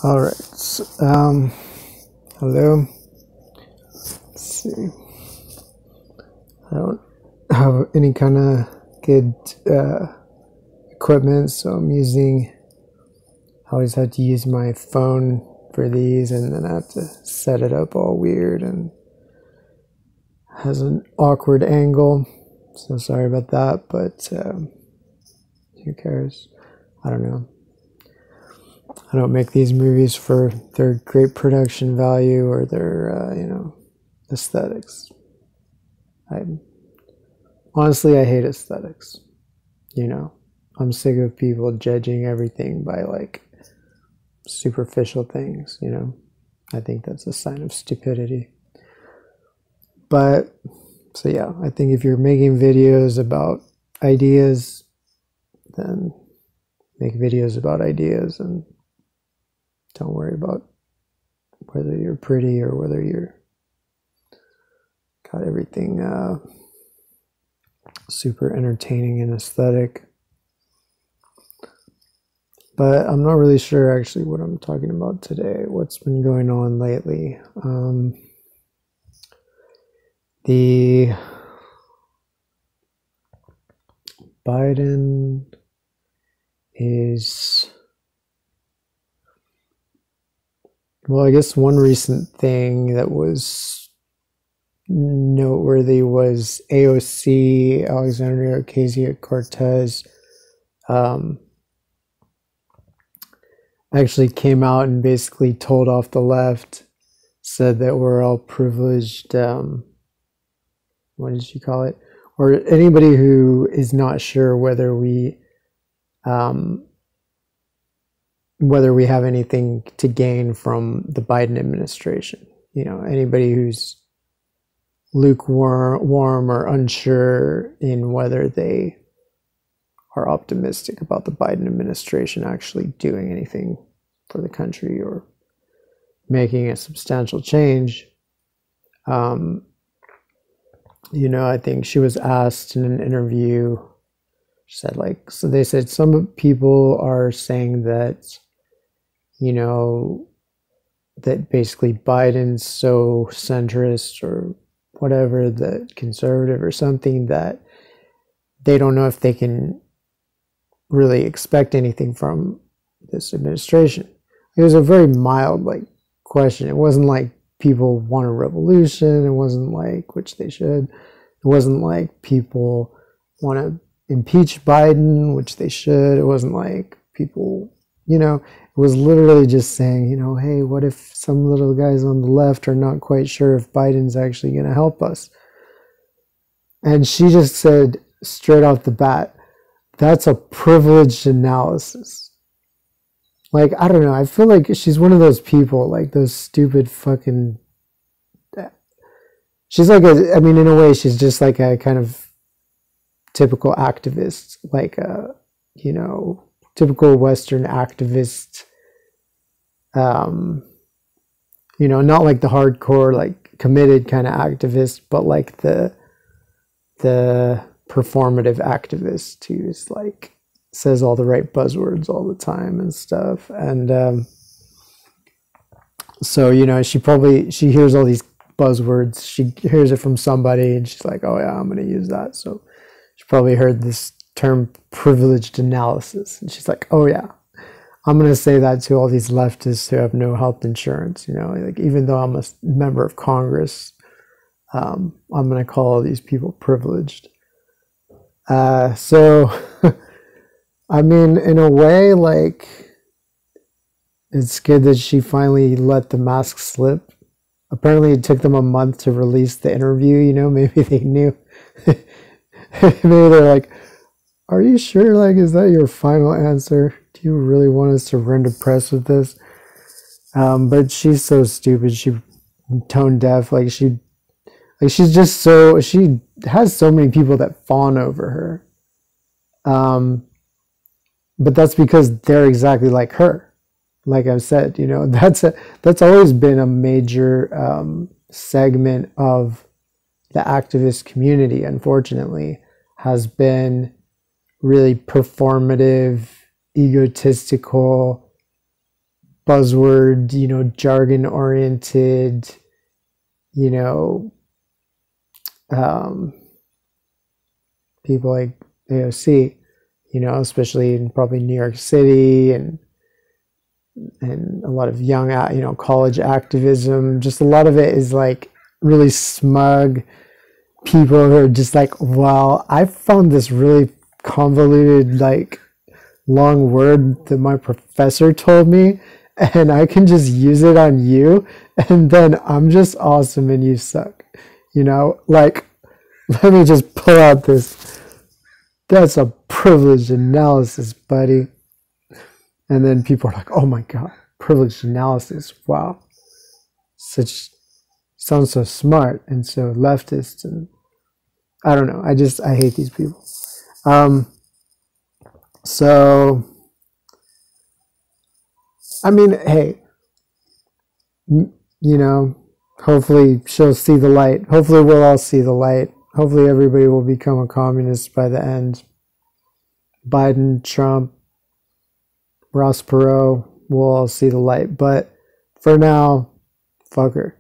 All right. Hello. Let's see. I don't have any kind of good equipment, so I'm I always have to use my phone for these, and then I have to set it up all weird and has an awkward angle. So sorry about that, but who cares? I don't know. I don't make these movies for their great production value or their, aesthetics. Honestly, I hate aesthetics. I'm sick of people judging everything by like superficial things. I think that's a sign of stupidity. But so yeah, I think if you're making videos about ideas, then make videos about ideas and don't worry about whether you're pretty or whether you're got everything super entertaining and aesthetic. But I'm not really sure actually what I'm talking about today. What's been going on lately? The Biden is, well, I guess one recent thing that was noteworthy was A.O.C, Alexandria Ocasio-Cortez, actually came out and basically told off the left, said that we're all privileged, what did she call it? Or anybody who is not sure whether we have anything to gain from the Biden administration. Anybody who's lukewarm or unsure in whether they are optimistic about the Biden administration actually doing anything for the country or making a substantial change. I think she was asked in an interview, she said so they said some people are saying that, that basically Biden's so centrist or whatever, that conservative or something, that they don't know if they can really expect anything from this administration. It was a very mild question. It wasn't like people want a revolution. It wasn't like, which they should. It wasn't like people want to impeach Biden, which they should. It wasn't like people, it was literally just saying, hey, what if some little guys on the left are not quite sure if Biden's actually going to help us? And she just said straight off the bat, that's a privileged analysis. I don't know. I feel like she's one of those people, those stupid fucking... She's in a way, she's just like a kind of typical activist, typical Western activist, not like the hardcore, committed kind of activist, but the performative activist who's says all the right buzzwords all the time and stuff. And so she hears all these buzzwords, she hears it from somebody, and she's like, oh yeah, I'm going to use that. So she probably heard this term privileged analysis, and she's like, oh yeah, I'm going to say that to all these leftists who have no health insurance. Even though I'm a member of Congress, I'm going to call all these people privileged. So in a way, it's good that she finally let the mask slip. Apparently it took them a month to release the interview. Maybe they knew. Maybe they're like, are you sure? Is that your final answer? Do you really want us to run to press with this? But she's so stupid. She tone deaf. She's just so, she has so many people that fawn over her. But that's because they're exactly like her. Like I've said, that's always been a major segment of the activist community, unfortunately, has been really performative, egotistical, buzzword, jargon oriented, you know, people like A.O.C., especially in probably New York City and a lot of young, college activism. Just a lot of it is like really smug people who are just like, well, I found this really convoluted, like long word that my professor told me, and I can just use it on you, and then I'm just awesome and you suck. Like, let me just pull out this. That's a privileged analysis, buddy. And then people are like, oh my God, privileged analysis. Wow. Sounds so smart and so leftist. And I don't know. I hate these people. So, I mean, hey, hopefully she'll see the light. Hopefully we'll all see the light. Hopefully everybody will become a communist by the end. Biden, Trump, Ross Perot, we'll all see the light. But for now, fuck her.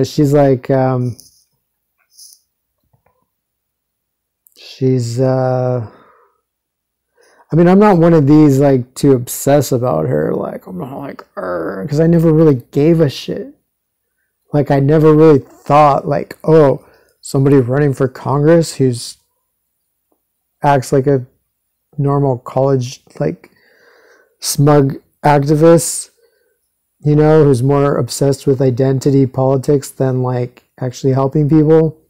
She's like, I mean, I'm not one of these like to obsess about her. Like, I'm not like, because I never really gave a shit. Like, I never really thought like, oh, somebody running for Congress who's acts like a normal college, like, smug activist, who's more obsessed with identity politics than like actually helping people.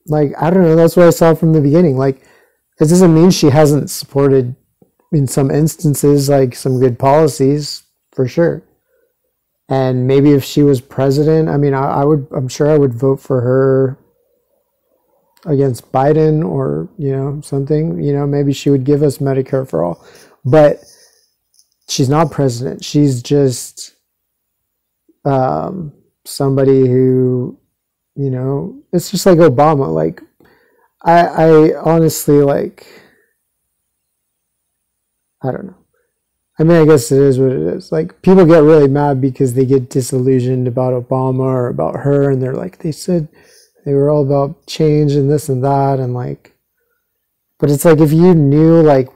Like, I don't know, that's what I saw from the beginning. Like, it doesn't mean she hasn't supported in some instances like some good policies, for sure. And maybe if she was president, I mean, I'm sure I would vote for her against Biden or, something. Maybe she would give us Medicare for all. But she's not president. She's just somebody who, it's just like Obama. Like, I honestly, like, I don't know. I mean, I guess it is what it is. Like, people get really mad because they get disillusioned about Obama or about her, and they're like, they said they were all about change and this and that, and like, but it's like, if you knew, like,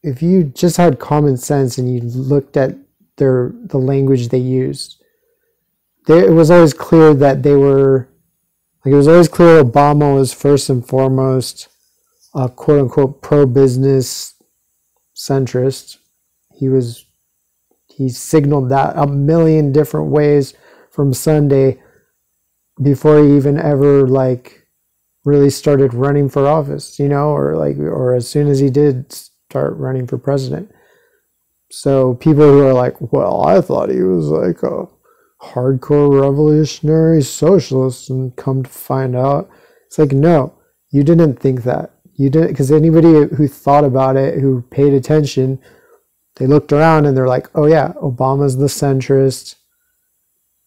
if you just had common sense and you looked at the language they used, it was always clear that they were, like, it was always clear Obama was first and foremost a quote unquote pro-business centrist. He signaled that a million different ways from Sunday before he even ever like really started running for office, or as soon as he did start running for president. So people who are like, well, I thought he was like a hardcore revolutionary socialist, and come to find out, it's like, no, you didn't think that. You didn't, because anybody who thought about it, who paid attention, they looked around and they're like, oh yeah, Obama's the centrist.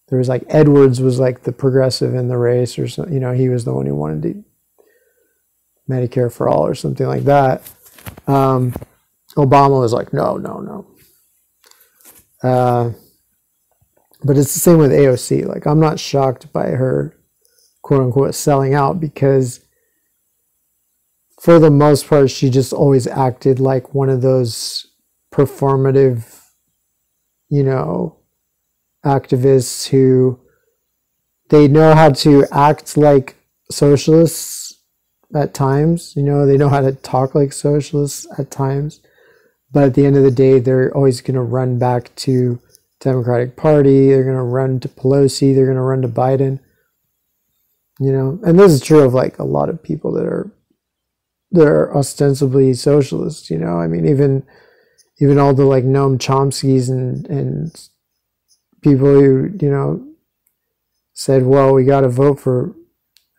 There was like, Edwards was like the progressive in the race, or something, he was the one who wanted to Medicare for all or something like that. Obama was like, no. But it's the same with A.O.C. Like, I'm not shocked by her, quote unquote, selling out, because for the most part, she just always acted like one of those performative, activists who, they know how to act like socialists at times, they know how to talk like socialists at times, but at the end of the day, they're always going to run back to Democratic Party, they're going to run to Pelosi, they're going to run to Biden, and this is true of like a lot of people that are ostensibly socialists, I mean, even all the like Noam Chomskys and people who, said, well, we got to vote for,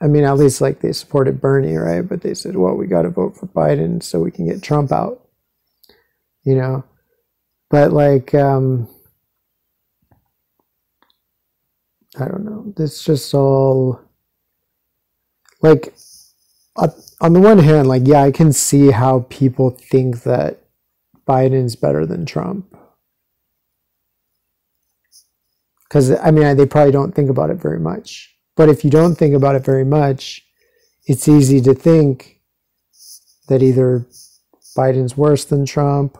I mean, at least like they supported Bernie, right? But they said, well, we got to vote for Biden so we can get Trump out, but like, I don't know. It's just all like, on the one hand, like, yeah, I can see how people think that Biden's better than Trump. Because, I mean, they probably don't think about it very much. But if you don't think about it very much, it's easy to think that either Biden's worse than Trump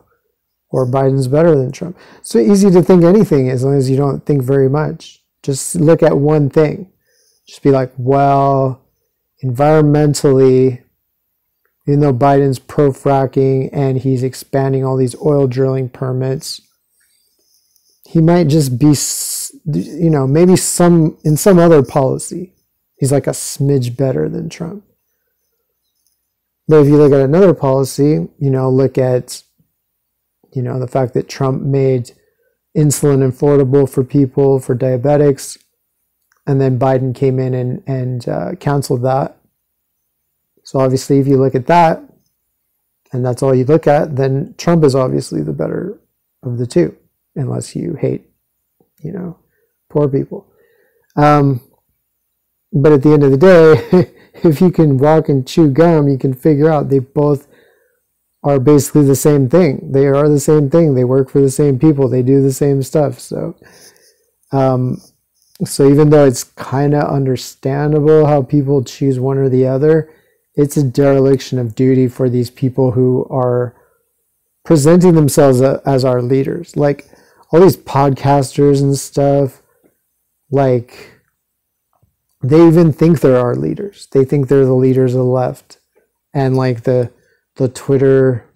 or Biden's better than Trump. So easy to think anything as long as you don't think very much. Just look at one thing. Just be like, well, environmentally, even though Biden's pro-fracking and he's expanding all these oil drilling permits, he might just be, you know, maybe in some other policy, he's like a smidge better than Trump. But if you look at another policy, you know, look at, you know, the fact that Trump made insulin affordable for people, for diabetics, and then Biden came in and canceled that. So obviously, if you look at that, and that's all you look at, then Trump is obviously the better of the two, unless you hate, you know, poor people. But at the end of the day, if you can walk and chew gum, you can figure out they both are basically the same thing. They are the same thing. They work for the same people. They do the same stuff. So, so even though it's kind of understandable how people choose one or the other, it's a dereliction of duty for these people who are presenting themselves as our leaders. Like all these podcasters and stuff, like they even think they're our leaders. They think they're the leaders of the left. And like the Twitter,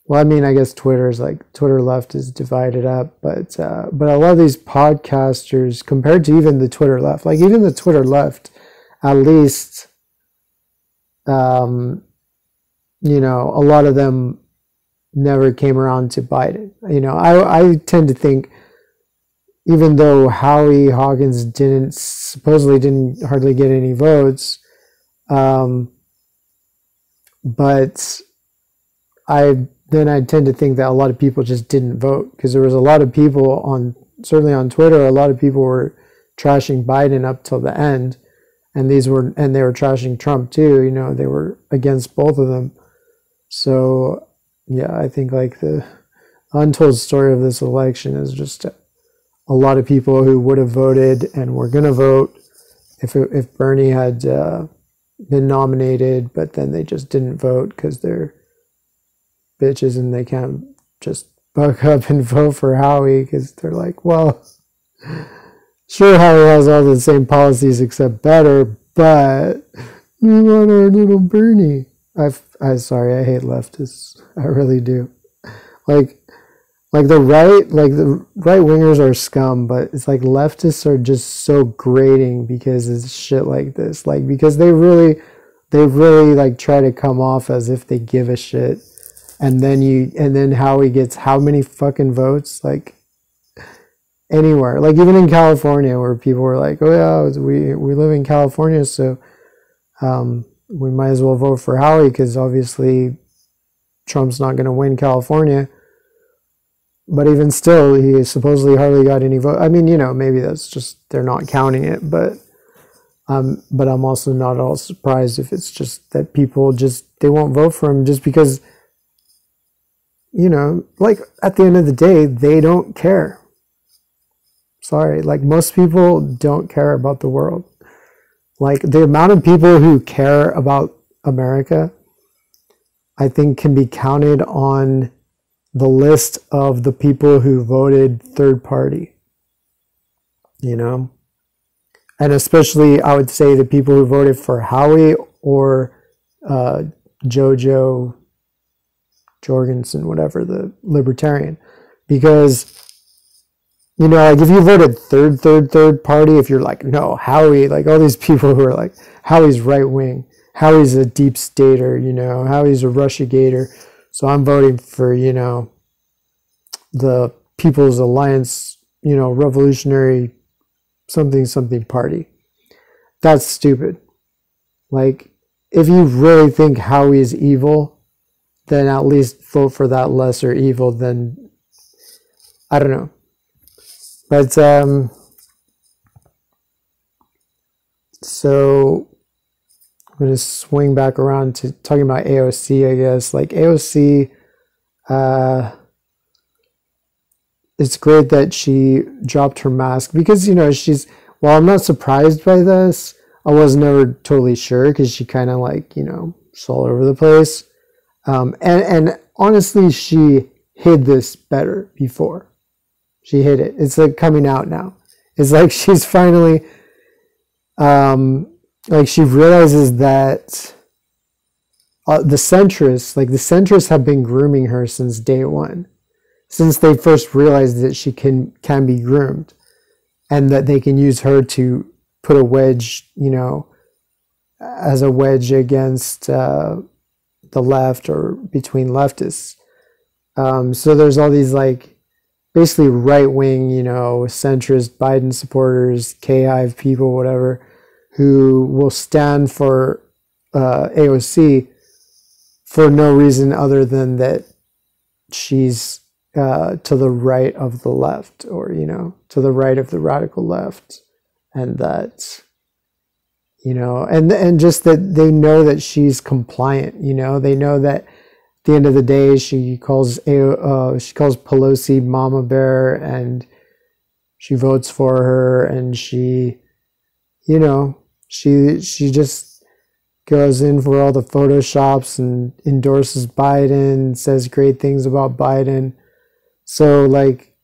well, I mean, I guess Twitter's like, Twitter left is divided up, but a lot of these podcasters, compared to even the Twitter left, like even the Twitter left, at least, you know, a lot of them never came around to Biden. You know, I tend to think, even though Howie Hawkins supposedly didn't hardly get any votes, but I tend to think that a lot of people just didn't vote, because there was a lot of people certainly on Twitter, a lot of people were trashing Biden up till the end, and they were trashing Trump too. You know, they were against both of them. So yeah, I think like the untold story of this election is just a lot of people who would have voted and were going to vote if Bernie had been nominated, but then they just didn't vote because they're bitches and they can't just buck up and vote for Howie because they're like, well, sure, Howie has all the same policies except better, but we want our little Bernie. I'm sorry, I hate leftists. I really do. Like the right wingers are scum, but it's like leftists are just so grating because it's shit like this. Like, because they really like try to come off as if they give a shit. And then Howie gets how many fucking votes? Like anywhere. Like even in California where people were like, oh yeah, we live in California, so we might as well vote for Howie because obviously Trump's not going to win California. But even still, he supposedly hardly got any vote. I mean, you know, maybe that's just they're not counting it, but I'm also not at all surprised if it's just that people they won't vote for him just because, you know, like at the end of the day, they don't care. Sorry, like most people don't care about the world. Like the amount of people who care about America, I think can be counted on the list of the people who voted third party, you know, and especially I would say the people who voted for Howie or Jojo Jorgensen, whatever, the libertarian, because, you know, like if you voted third party, if you're like, no, Howie, like all these people who are like, Howie's right wing, Howie's a deep stater, you know, Howie's a Russiagator. So I'm voting for, you know, the People's Alliance, you know, Revolutionary something party. That's stupid. Like, if you really think Howie is evil, then at least vote for that lesser evil than, I don't know. But, so I'm going to swing back around to talking about AOC, I guess. Like AOC, it's great that she dropped her mask because, she's, well, I'm not surprised by this. I was never totally sure because she kind of like, she's all over the place. And honestly, she hid this better before. She hid it. It's like coming out now. It's like she's finally, like she realizes that the centrists have been grooming her since day one, since they first realized that she can be groomed, and that they can use her to put a wedge, as a wedge against the left or between leftists. So there's all these like basically right-wing, centrist Biden supporters, KI people, whatever, who will stand for AOC for no reason other than that she's to the right of the left, or, to the right of the radical left. And that, and just that they know that she's compliant, they know that at the end of the day, she calls Pelosi Mama Bear, and she votes for her, and she just goes in for all the photoshops and endorses Biden, says great things about Biden. So like,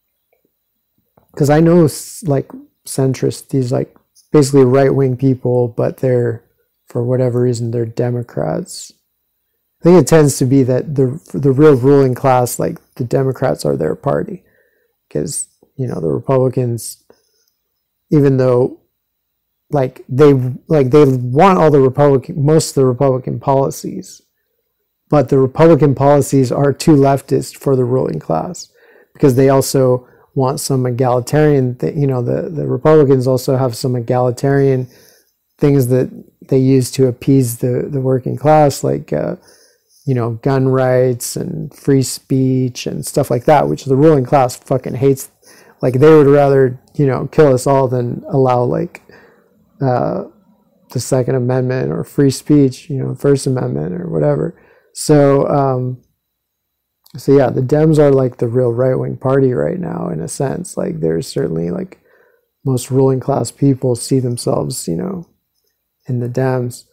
because I know like centrists, these like basically right-wing people, but they're, for whatever reason, they're Democrats. I think it tends to be that the real ruling class, like the Democrats, are their party, because the Republicans, even though they want all most of the Republican policies, but the Republican policies are too leftist for the ruling class, because they also want some egalitarian the Republicans also have some egalitarian things that they use to appease the working class, like gun rights and free speech and stuff like that, which the ruling class fucking hates. Like they would rather kill us all than allow like the Second Amendment or free speech, First Amendment or whatever. So yeah, the Dems are like the real right-wing party right now, in a sense. Like there's certainly like most ruling class people see themselves, in the Dems.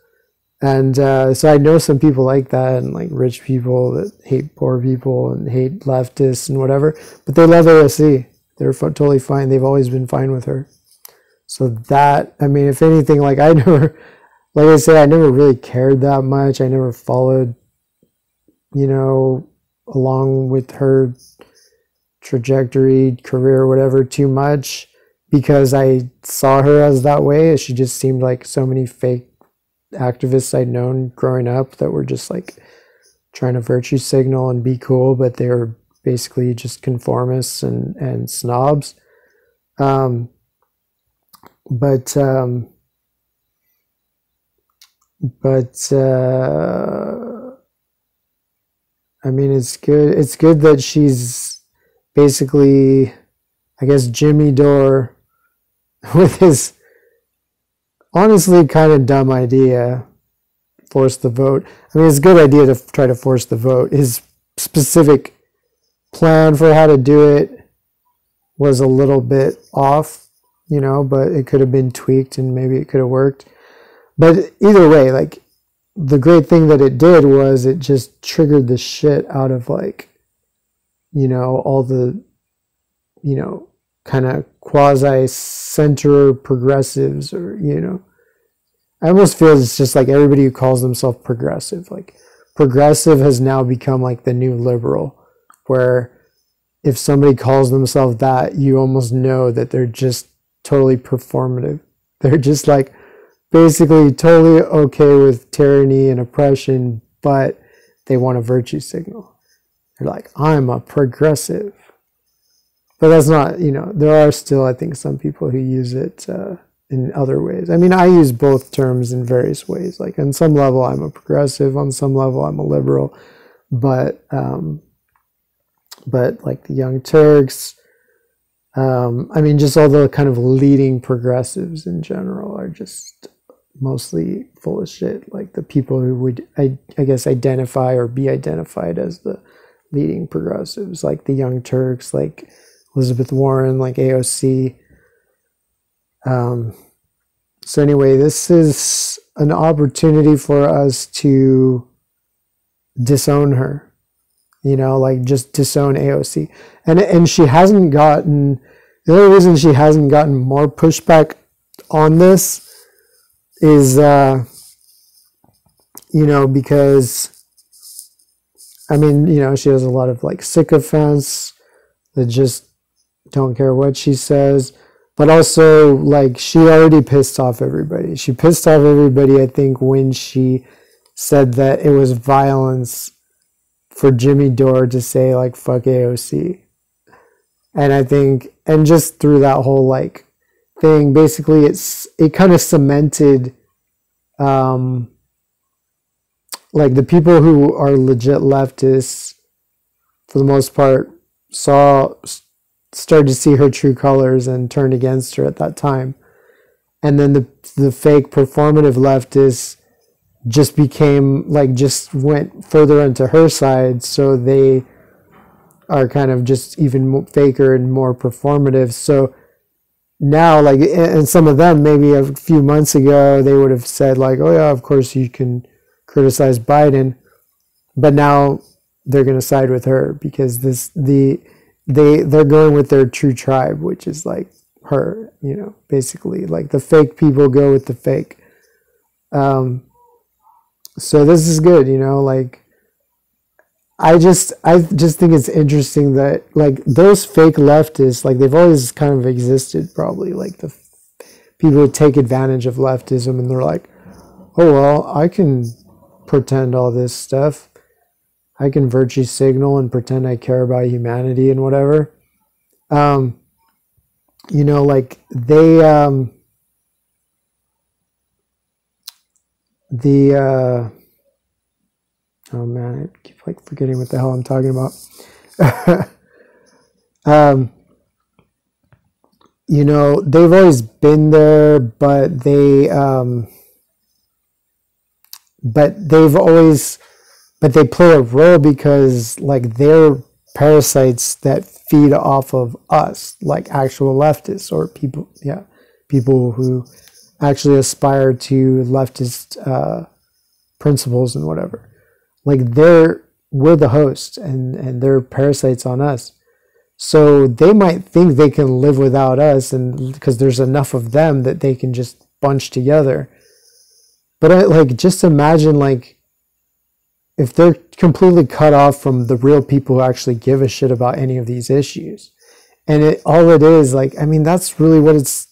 And so I know some people like that, and like rich people that hate poor people and hate leftists and whatever, but they love A.O.C. They're totally fine. They've always been fine with her. So that, I mean, if anything, like I never really cared that much. I never followed, along with her trajectory, career, whatever, too much, because I saw her as that way. She just seemed like so many fake activists I'd known growing up that were just like trying to virtue signal and be cool, but they were basically just conformists and snobs. But I mean, it's good. It's good that she's basically, I guess, Jimmy Dore with his honestly kind of dumb idea, force the vote. I mean, it's a good idea to try to force the vote. His specific plan for how to do it was a little bit off, but it could have been tweaked and maybe it could have worked. But either way, like, the great thing that it did was it just triggered the shit out of like, all the, kind of quasi-center progressives, or, I almost feel it's just like everybody who calls themselves progressive. Like, progressive has now become like the new liberal, where if somebody calls themselves that, you almost know that they're just totally performative. They're just like basically totally okay with tyranny and oppression, but they want a virtue signal. They're like, I'm a progressive. But that's not, there are still, I think, some people who use it in other ways. I mean, I use both terms in various ways. Like, on some level, I'm a progressive. On some level, I'm a liberal. But like the Young Turks, I mean, just all the kind of leading progressives in general are just mostly full of shit. Like the people who would, I guess, identify or be identified as the leading progressives, like the Young Turks, like Elizabeth Warren, like AOC. So anyway, this is an opportunity for us to disown her, you know, like just disown AOC. And she hasn't gotten, the only reason she hasn't gotten more pushback on this is, you know, because, I mean, you know, she has a lot of like sycophants that just don't care what she says. But also, like, she already pissed off everybody. She pissed off everybody, I think, when she said that it was violence for Jimmy Dore to say, like, fuck AOC. And I think, and just through that whole, like, thing, basically, it kind of cemented, like, the people who are legit leftists, for the most part, started to see her true colors and turned against her at that time. And then the fake performative leftists just became like, just went further into her side. So they are kind of just even faker and more performative. So now, like, and some of them maybe a few months ago, they would have said like, oh yeah, of course you can criticize Biden. But now they're going to side with her because they're going with their true tribe, which is like her, you know, basically like the fake people go with the fake. So this is good, you know, like I just think it's interesting that like those fake leftists, like they've always kind of existed probably, like the people who take advantage of leftism and they're like, oh, well, I can pretend all this stuff. I can virtue signal and pretend I care about humanity and whatever. You know, like they, oh man, I keep like forgetting what the hell I'm talking about. You know, they've always been there, but they play a role because like they're parasites that feed off of us, like actual leftists or people who actually aspire to leftist principles and whatever. Like we're the host and they're parasites on us. So they might think they can live without us, and because there's enough of them that they can just bunch together. But like, just imagine like if they're completely cut off from the real people who actually give a shit about any of these issues. And all it is, like, I mean, that's really what it's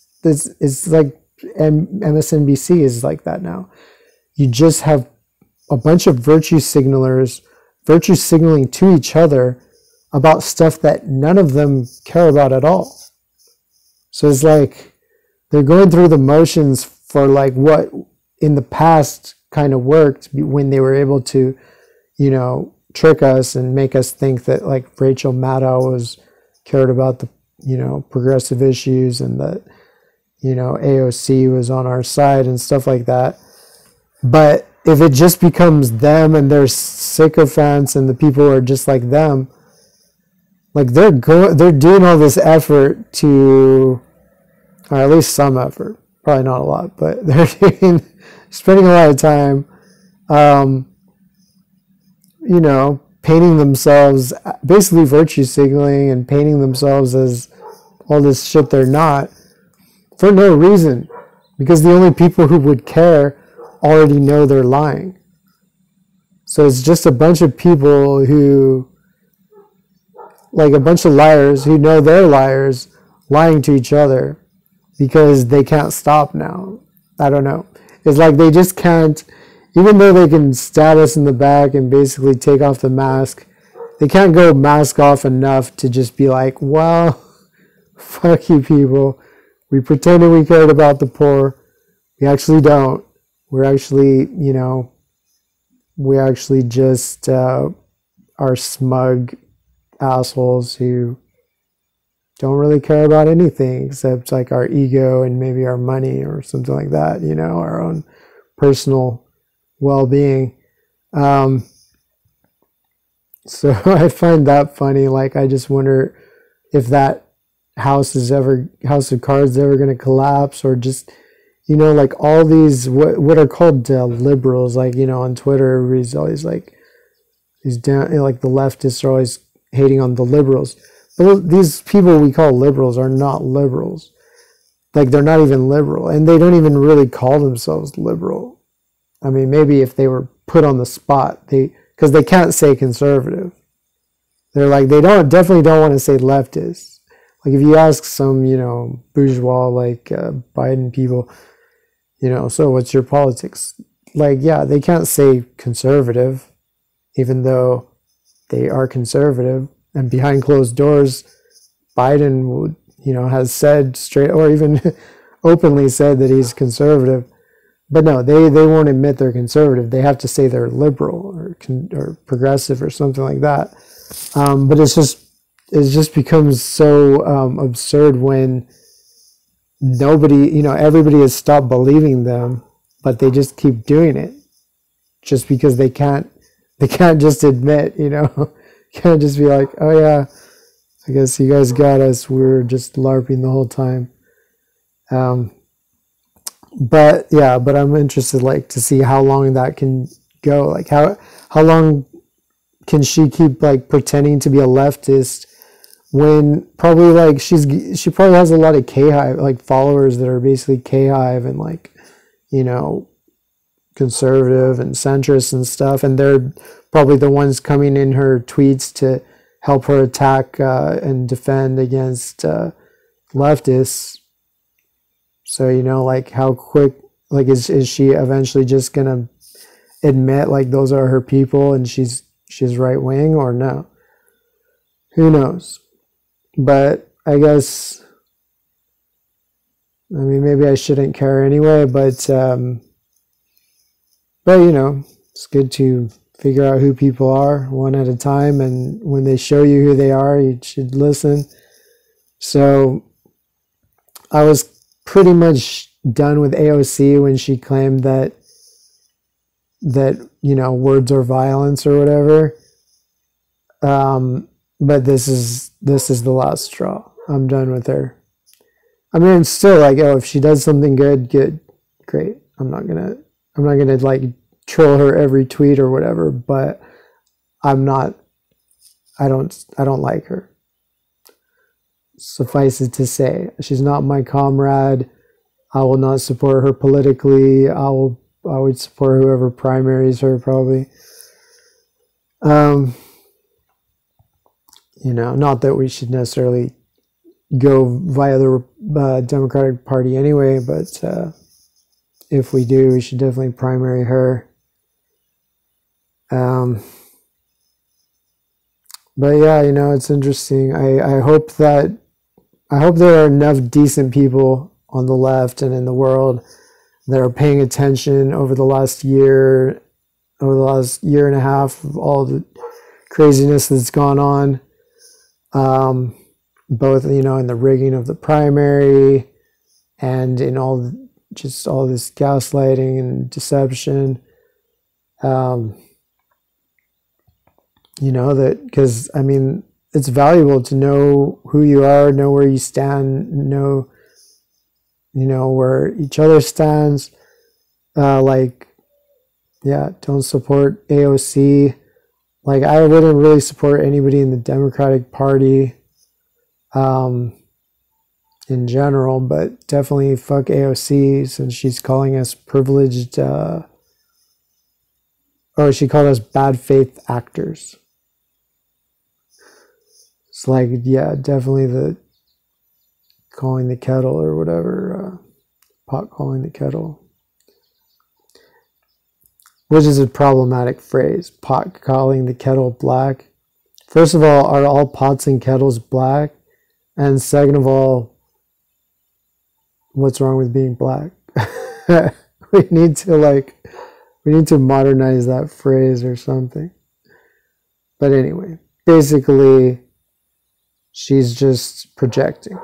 like. MSNBC is like that now. You just have a bunch of virtue signalers, virtue signaling to each other about stuff that none of them care about at all. So it's like they're going through the motions for like what in the past kind of worked when they were able to, you know, trick us and make us think that like Rachel Maddow cared about the, you know, progressive issues and that, you know, AOC was on our side and stuff like that. But if it just becomes them and their sycophants and the people who are just like them, like they're doing all this effort to, or at least some effort, probably not a lot, but they're spending a lot of time, you know, painting themselves, basically virtue signaling and painting themselves as all this shit they're not, for no reason, because the only people who would care already know they're lying. So it's just a bunch of people who, like a bunch of liars who know they're liars, lying to each other because they can't stop now. I don't know. It's like they just can't, even though they can stab us in the back and basically take off the mask, they can't go mask off enough to just be like, well, fuck you people. We pretended we cared about the poor. We actually don't. We're actually, you know, we actually just are smug assholes who don't really care about anything except like our ego and maybe our money or something like that, you know, our own personal well-being. So I find that funny. Like, I just wonder if that House of Cards ever going to collapse, or just, like all these what are called liberals, like, on Twitter, everybody's always like, these down, like the leftists are always hating on the liberals. But these people we call liberals are not liberals. Like, they're not even liberal, and they don't even really call themselves liberal. I mean, maybe if they were put on the spot, because they can't say conservative. They're like, definitely don't want to say leftist. Like, if you ask some, bourgeois, like Biden people, so what's your politics? Like, yeah, they can't say conservative, even though they are conservative. And behind closed doors, Biden would, has said straight, or even openly said that he's conservative. But no, they won't admit they're conservative. They have to say they're liberal or progressive or something like that. But it just becomes so absurd when nobody, everybody has stopped believing them, but they just keep doing it just because they can't just admit, can't just be like, oh yeah, I guess you guys got us. We're just LARPing the whole time. But I'm interested, like, to see how long that can go. Like, how long can she keep, like, pretending to be a leftist when probably, like, she probably has a lot of K-Hive, like, followers that are basically K-Hive and, like, conservative and centrist and stuff, and they're probably the ones coming in her tweets to help her attack and defend against leftists. So, like, how quick, like, is she eventually just gonna admit, like, those are her people and she's right wing, or no? Who knows? But I guess, I mean, maybe I shouldn't care anyway, but it's good to figure out who people are one at a time, and when they show you who they are, you should listen. So I was pretty much done with A.O.C. when she claimed that words are violence or whatever. But this is the last straw. I'm done with her. I mean, it's still like, if she does something good, great. I'm not gonna like troll her every tweet or whatever, but I don't like her. Suffice it to say, she's not my comrade. I will not support her politically. I would support whoever primaries her, probably. Not that we should necessarily go via the Democratic Party anyway, but if we do, we should definitely primary her. But yeah, it's interesting. I hope there are enough decent people on the left and in the world that are paying attention over the last year and a half of all the craziness that's gone on. Both, in the rigging of the primary and in all this gaslighting and deception. That, because, I mean, it's valuable to know who you are, know where you stand, know where each other stands. Don't support A.O.C. Like, I wouldn't really support anybody in the Democratic Party in general, but definitely fuck A.O.C. since she's calling us privileged, she called us bad faith actors. It's like, yeah, definitely the calling the kettle or whatever, pot calling the kettle. Which is a problematic phrase, pot calling the kettle black. First of all, are all pots and kettles black? And second of all, what's wrong with being black? we need to modernize that phrase or something. But anyway, basically, she's just projecting,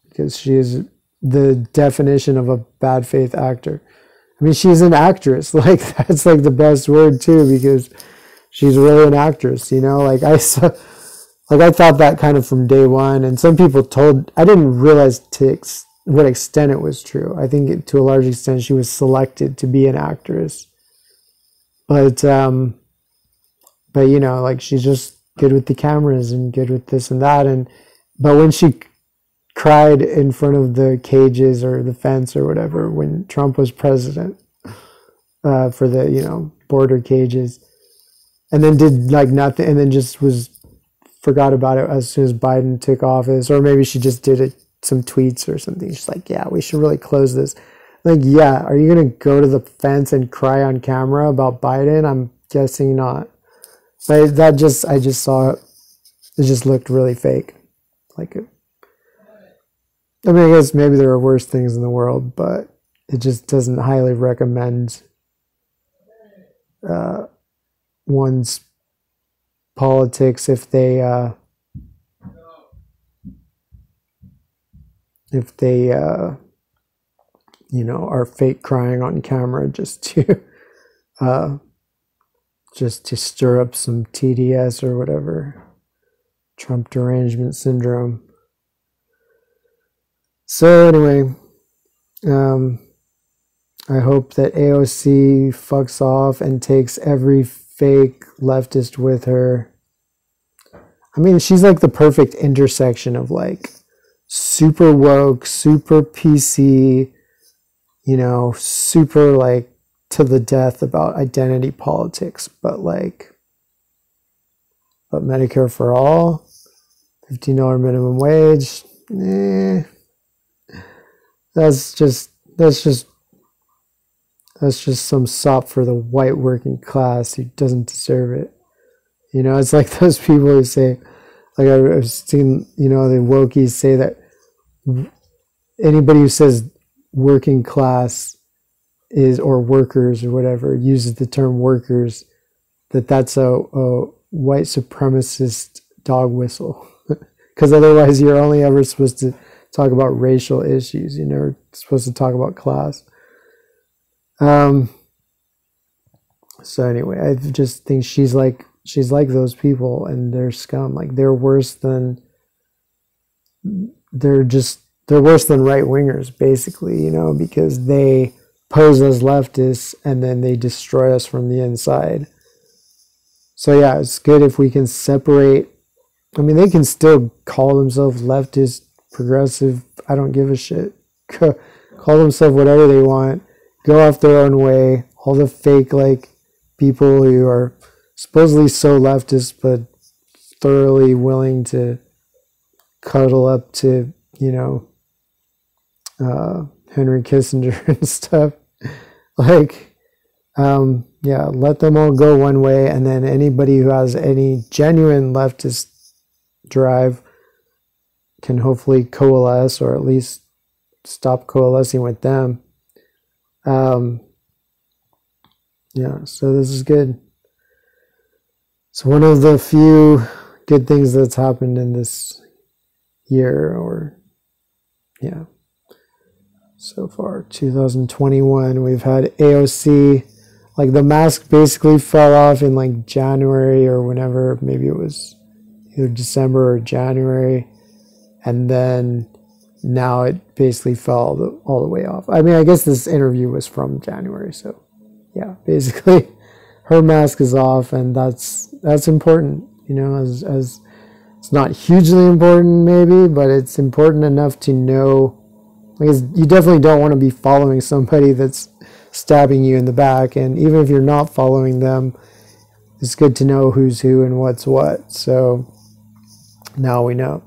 because she is the definition of a bad faith actor. I mean, she's an actress. Like, that's like the best word too, because she's really an actress, like I saw, Like, I thought that kind of from day one, and some people told, I didn't realize to what extent it was true. I think to a large extent she was selected to be an actress. But you know, like, she's just good with the cameras and good with this and that. But when she cried in front of the cages or the fence or whatever when Trump was president, for the, you know, border cages, and then did like nothing, and then just forgot about it as soon as Biden took office, or maybe she just did some tweets or something. She's like, yeah, we should really close this. Like, yeah, are you going to go to the fence and cry on camera about Biden? I'm guessing not. But I just saw it. It just looked really fake. Like, I mean, I guess maybe there are worse things in the world, but it just doesn't highly recommend one's politics if they you know, are fake crying on camera just to stir up some TDS or whatever, Trump derangement syndrome. So anyway, I hope that AOC fucks off and takes every fake leftist with her. I mean, she's like the perfect intersection of like super woke, super PC, you know, super like to the death about identity politics, but Medicare for all, $15 minimum wage, that's just some sop for the white working class who doesn't deserve it. You know, it's like those people who say, like, I've seen, you know, the wokies say that anybody who says working class is, or workers or whatever, uses the term workers, that's a white supremacist dog whistle. Because otherwise you're only ever supposed to talk about racial issues. You're never supposed to talk about class. So anyway, I just think she's like those people, and they're scum. Like, they're worse than right wingers, basically, you know, because they pose as leftists and then they destroy us from the inside. So yeah, it's good if we can separate. I mean, they can still call themselves leftist, progressive, I don't give a shit. Call themselves whatever they want. Go off their own way. All the fake, like, people who are supposedly so leftist but thoroughly willing to cuddle up to, you know, Henry Kissinger and stuff. Like, yeah, let them all go one way, and then anybody who has any genuine leftist drive can hopefully coalesce, or at least stop coalescing with them. Yeah, so this is good. It's one of the few good things that's happened in this year, or yeah, so far 2021. We've had A.O.C. Like, the mask basically fell off in like January or whenever, maybe it was either December or January, and then now it basically fell all the way off. I mean, I guess this interview was from January, so yeah, basically her mask is off, and that's important, you know, as it's not hugely important maybe, but it's important enough to know, because you definitely don't want to be following somebody that's stabbing you in the back, and even if you're not following them, it's good to know who's who and what's what. So now we know.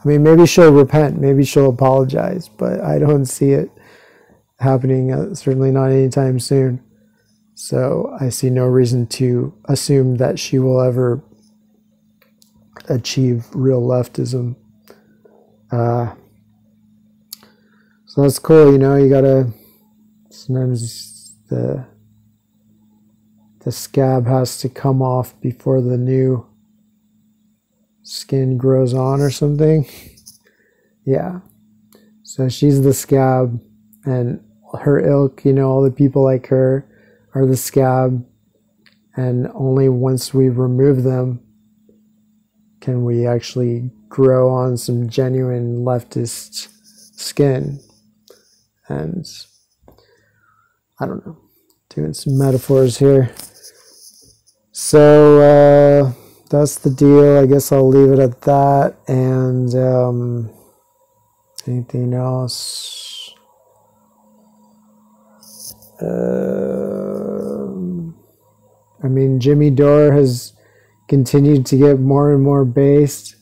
I mean, maybe she'll repent, maybe she'll apologize, but I don't see it happening, certainly not anytime soon. So I see no reason to assume that she will ever achieve real leftism. So that's cool, you know. You gotta, sometimes the scab has to come off before the new skin grows on or something. Yeah. So she's the scab, and her ilk, you know, all the people like her are the scab, and only once we remove them can we actually grow on some genuine leftist skin? And I don't know, doing some metaphors here. So that's the deal. I guess I'll leave it at that. And anything else? I mean, Jimmy Dore has continued to get more and more based.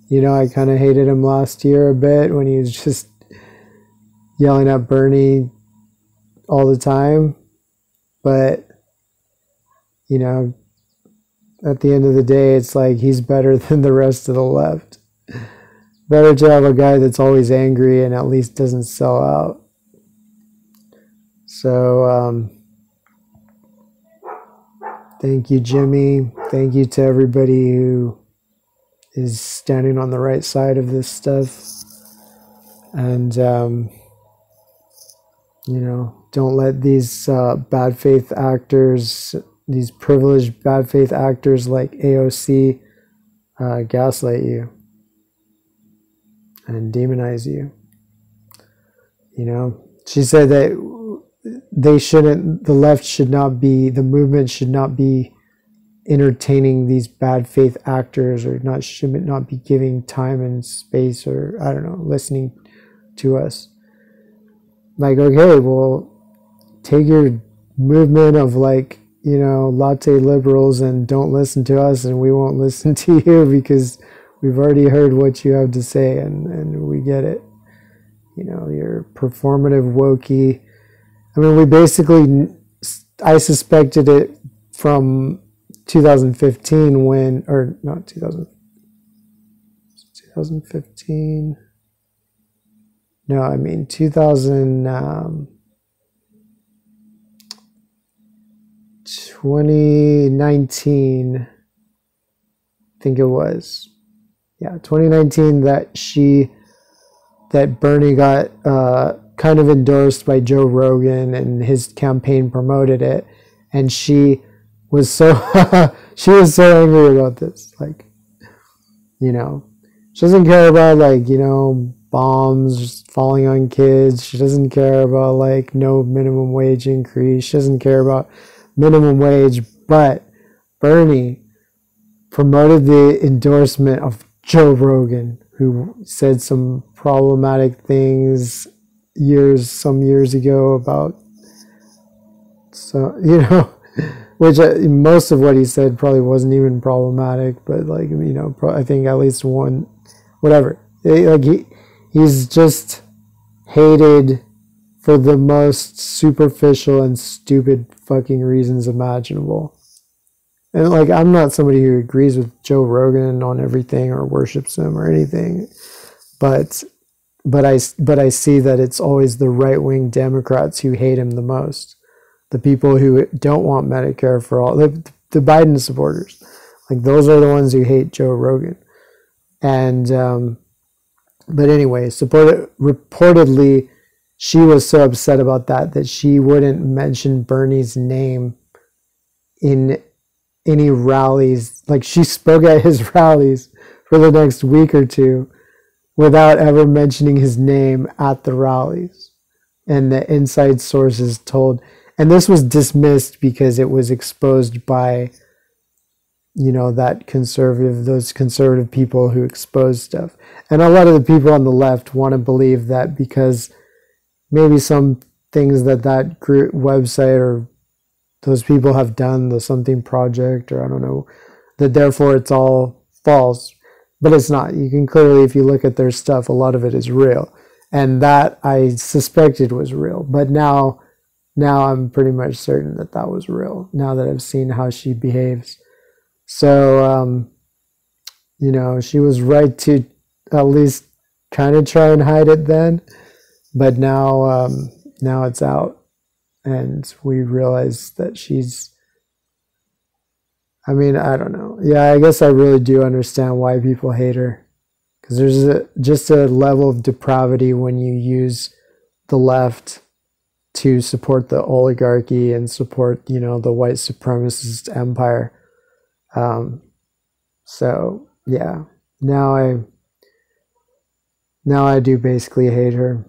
You know, I kind of hated him last year a bit when he was just yelling at Bernie all the time. But, you know, at the end of the day, it's like he's better than the rest of the left. Better to have a guy that's always angry and at least doesn't sell out. So, thank you, Jimmy. Thank you to everybody who is standing on the right side of this stuff. And, you know, don't let these bad faith actors, these privileged bad faith actors like A.O.C. Gaslight you and demonize you. You know, she said that the left should not be, the movement should not be entertaining these bad faith actors, or should not be giving time and space, or I don't know, listening to us. Like, okay, well, take your movement of, like, you know, latte liberals and don't listen to us, and we won't listen to you because we've already heard what you have to say, and we get it. You know, you're performative wokey. I mean, we basically, I suspected it from 2015 when, or not 2015. No, I mean 2019, I think it was. Yeah, 2019 that Bernie got kind of endorsed by Joe Rogan, and his campaign promoted it, and she was so she was so angry about this. Like, you know, she doesn't care about, like, you know, bombs falling on kids. She doesn't care about, like, no minimum wage increase. She doesn't care about minimum wage. But Bernie promoted the endorsement of Joe Rogan, who said some problematic things some years ago about, so, you know, which most of what he said probably wasn't even problematic, but, like, you know, I think at least one, whatever. Like, he's just hated for the most superficial and stupid fucking reasons imaginable. And, like, I'm not somebody who agrees with Joe Rogan on everything or worships him or anything, but I see that it's always the right-wing Democrats who hate him the most. The people who don't want Medicare for all, the Biden supporters, like, those are the ones who hate Joe Rogan. And but anyway, reportedly, she was so upset about that she wouldn't mention Bernie's name in any rallies. Like, she spoke at his rallies for the next week or two without ever mentioning his name at the rallies. And the inside sources told, and this was dismissed because it was exposed by, you know, those conservative people who expose stuff. And a lot of the people on the left want to believe that because maybe some things that group website or those people have done, the something project, or I don't know, that therefore it's all false. But it's not. You can clearly, if you look at their stuff, a lot of it is real. And that I suspected was real. But now I'm pretty much certain that was real, now that I've seen how she behaves. So, you know, she was right to at least kind of try and hide it then. But now it's out. And we realize that I mean, I don't know. Yeah, I guess I really do understand why people hate her. Because there's just a level of depravity when you use the left to support the oligarchy and support, you know, the white supremacist empire. So yeah, now I now I do basically hate her.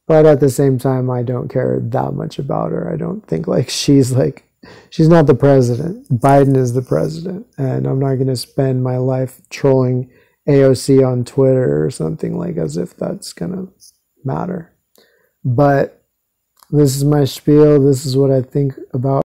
But at the same time, I don't care that much about her. I don't think she's not the president. Biden is the president, and I'm not going to spend my life trolling AOC on Twitter or something like as if that's going to matter. But this is my spiel. This is what I think about